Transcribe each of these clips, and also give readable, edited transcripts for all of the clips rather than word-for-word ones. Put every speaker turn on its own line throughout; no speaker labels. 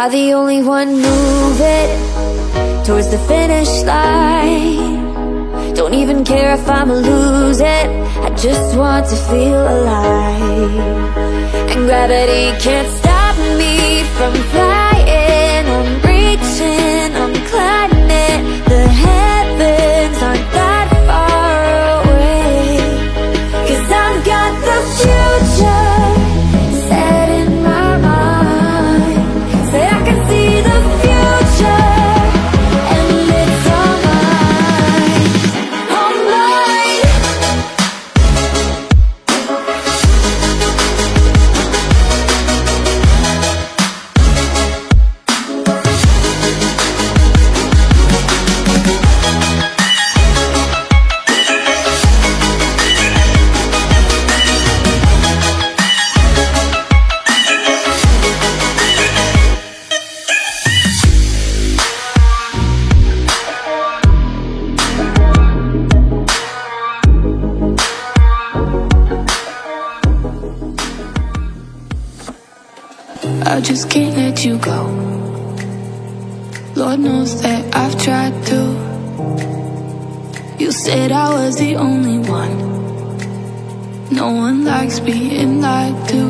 I the only one moving towards the finish line? Don't even care if I'ma lose it, I just want to feel alive. And gravity can't stop me from flying. I'm reaching, I'm climbing. The heavens aren't that far away. 'Cause I've got the future set in my mind. Say I can see the future, and it's all mine. All mine.
I just can't let you go. Lord knows that I've tried to. You said I was the only one. No one likes being lied to.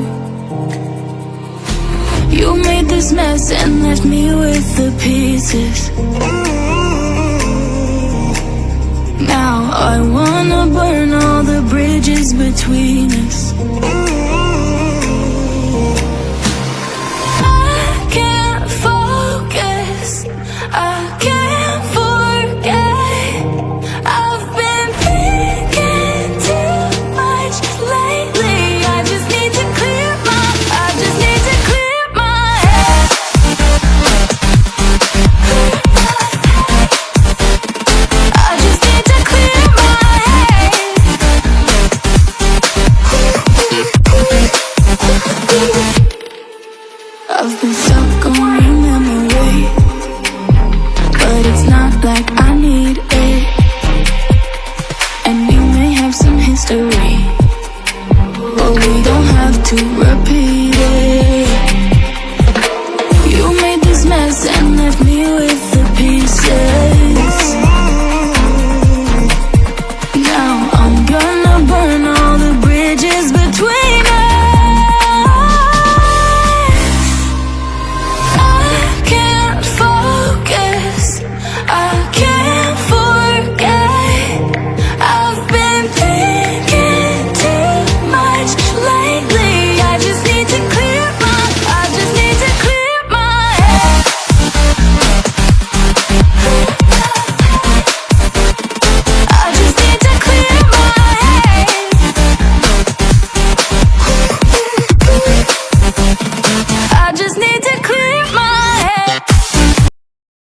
You made this mess and left me with the pieces. Now I wanna burn all the bridges between us.